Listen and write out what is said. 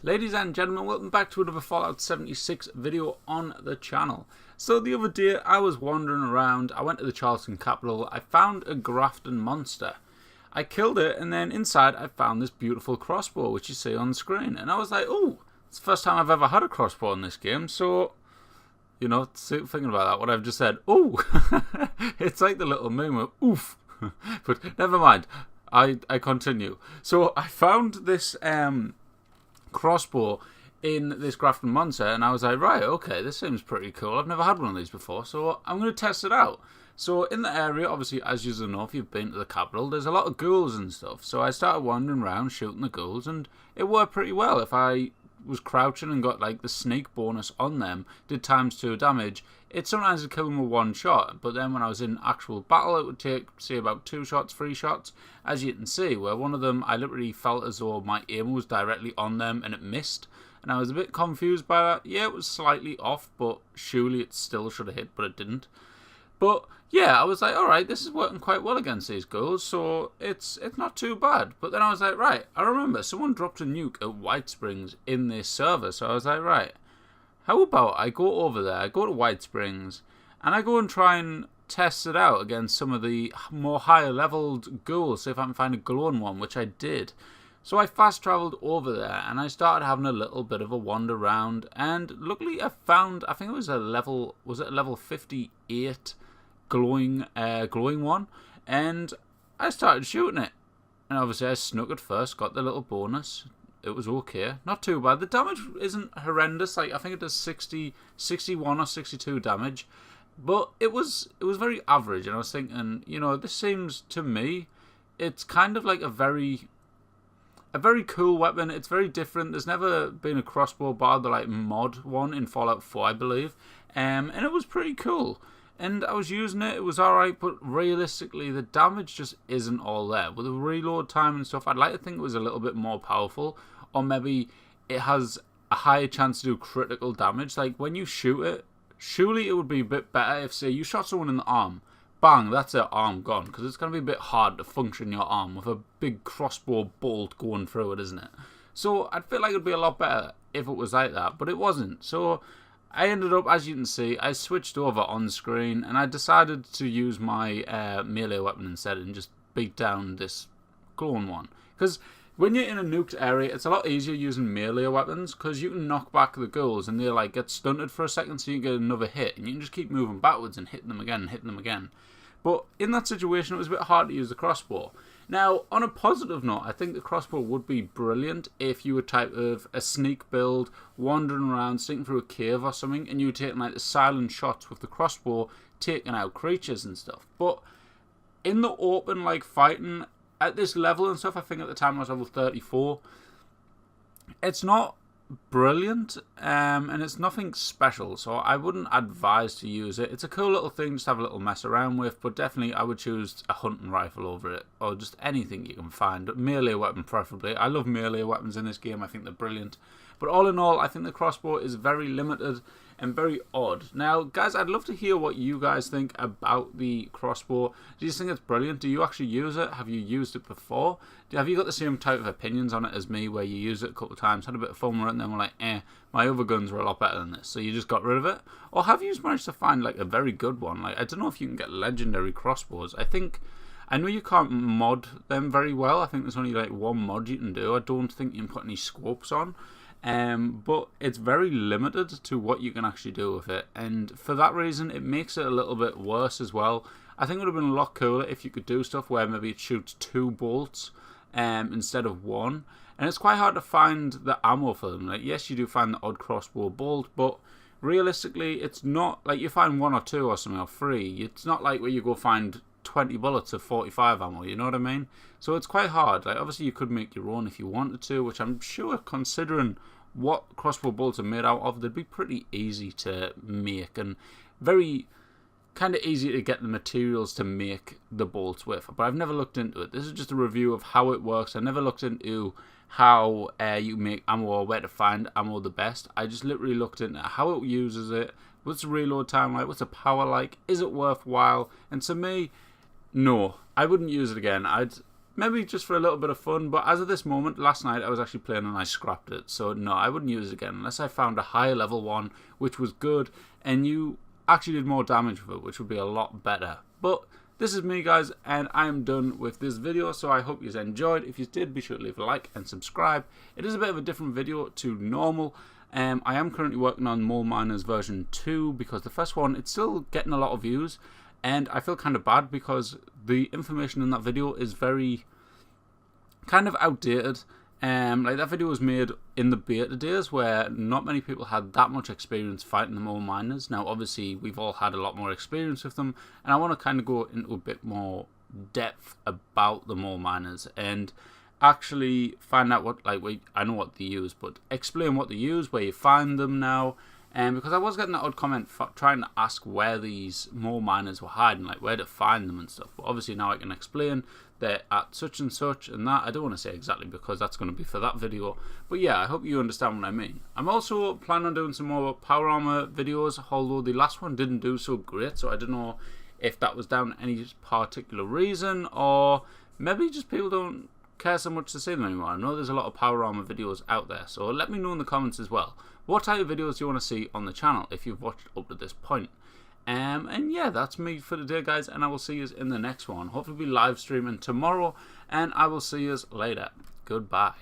Ladies and gentlemen, welcome back to another Fallout 76 video on the channel. So the other day I was wandering around, I went to the Charleston Capital, I found a Grafton monster. I killed it and then inside I found this beautiful crossbow which you see on the screen. And I was like, oh, it's the first time I've ever had a crossbow in this game, so, you know, thinking about that, what I've just said, oh, it's like the little meme of oof, but never mind, I continue. So I found this crossbow in this Grafton monster and I was like, right, okay, this seems pretty cool. I've never had one of these before, so I'm going to test it out. So in the area, obviously, as you know, if you've been to the capital, there's a lot of ghouls and stuff. So I started wandering around shooting the ghouls and it worked pretty well. If I was crouching and got like the sneak bonus on them, did ×2 damage, it sometimes would kill them with one shot, but then when I was in actual battle it would take, say, about 2 shots, 3 shots, as you can see, where one of them I literally felt as though my aim was directly on them and it missed, and I was a bit confused by that. Yeah, it was slightly off, but surely it still should have hit, but it didn't. But yeah, I was like, alright, this is working quite well against these ghouls, so it's not too bad. But then I was like, right, I remember someone dropped a nuke at White Springs in this server, so I was like, right, how about I go over there, I go to White Springs, and I go and try and test it out against some of the more higher leveled ghouls, see if I can find a glowing one, which I did. So I fast travelled over there, and I started having a little bit of a wander around, and luckily I found, I think it was a level, was it a level 58 glowing one, and I started shooting it. And obviously I snuck it first, got the little bonus. It was okay, not too bad. The damage isn't horrendous, like I think it does 61 or 62 damage, but it was very average. And I was thinking, you know, this seems to me, it's kind of like a very cool weapon. It's very different. There's never been a crossbow bar, the like mod one in Fallout 4, I believe, and it was pretty cool. And I was using it, it was alright, but realistically the damage just isn't all there. With the reload time and stuff, I'd like to think it was a little bit more powerful, or maybe it has a higher chance to do critical damage. Like when you shoot it, surely it would be a bit better if, say, you shot someone in the arm, bang, that's their arm gone, because it's going to be a bit hard to function your arm with a big crossbow bolt going through it, isn't it? So I'd feel like it would be a lot better if it was like that, but it wasn't. So I ended up, as you can see, I switched over on screen and I decided to use my melee weapon instead and just beat down this glowing one. Because when you're in a nuked area, it's a lot easier using melee weapons because you can knock back the ghouls and they like get stunted for a second, so you get another hit and you can just keep moving backwards and hitting them again and hitting them again. But in that situation, it was a bit hard to use the crossbow. Now, on a positive note, I think the crossbow would be brilliant if you were type of a sneak build, wandering around, sneaking through a cave or something, and you were taking like the silent shots with the crossbow, taking out creatures and stuff. But in the open, like fighting at this level and stuff, I think at the time I was level 34, it's not brilliant, and it's nothing special, so I wouldn't advise to use it. It's a cool little thing just to have a little mess around with, but definitely I would choose a hunting rifle over it, or just anything you can find. Melee weapon preferably. I love melee weapons in this game, I think they're brilliant. But all in all, I think the crossbow is very limited and very odd. Now, guys, I'd love to hear what you guys think about the crossbow. Do you think it's brilliant? Do you actually use it? Have you used it before? Have you got the same type of opinions on it as me, where you use it a couple of times, had a bit of fun with it, and then were like, my other guns were a lot better than this, so you just got rid of it? Or have you managed to find like a very good one? Like, I don't know if you can get legendary crossbows. I know you can't mod them very well. I think there's only like one mod you can do. I don't think you can put any scopes on. But it's very limited to what you can actually do with it, and for that reason it makes it a little bit worse as well. I think it would have been a lot cooler if you could do stuff where maybe it shoots 2 bolts instead of 1, and it's quite hard to find the ammo for them. Like, yes, you do find the odd crossbow bolt, but realistically it's not like you find 1 or 2 or something, or 3. It's not like where you go find 20 bullets of 45 ammo, you know what I mean? So it's quite hard. Like, obviously you could make your own if you wanted to, which I'm sure, considering what crossbow bolts are made out of, they'd be pretty easy to make and very kind of easy to get the materials to make the bolts with. But I've never looked into it. This is just a review of how it works. I never looked into how you make ammo or where to find ammo the best. I just literally looked into how it uses it, what's the reload time like, what's the power like, is it worthwhile? And to me, no, I wouldn't use it again. maybe just for a little bit of fun, but as of this moment, last night I was actually playing and I scrapped it. So no, I wouldn't use it again unless I found a higher level one, which was good, and you actually did more damage with it, which would be a lot better. But this is me, guys, and I am done with this video, so I hope you enjoyed. If you did, be sure to leave a like and subscribe. It is a bit of a different video to normal. I am currently working on Mole Miners version 2 because the first one, it's still getting a lot of views, and I feel kind of bad because the information in that video is very kind of outdated. Like that video was made in the beta days where not many people had that much experience fighting the mole miners. Now obviously we've all had a lot more experience with them, and I want to kind of go into a bit more depth about the mole miners and actually find out what, like, I know what they use, but explain what they use, where you find them now. Because I was getting that odd comment trying to ask where these mole miners were hiding, like where to find them and stuff. But obviously now I can explain they're at such and such and that. I don't want to say exactly because that's going to be for that video. But yeah, I hope you understand what I mean. I'm also planning on doing some more power armor videos, although the last one didn't do so great. So I don't know if that was down to any particular reason, or maybe just people don't care so much to see them anymore. I know there's a lot of power armor videos out there, so let me know in the comments as well. What type of videos do you want to see on the channel if you've watched up to this point? And yeah, that's me for today, guys, and I will see you in the next one. Hopefully we'll be live streaming tomorrow, and I will see you later. Goodbye.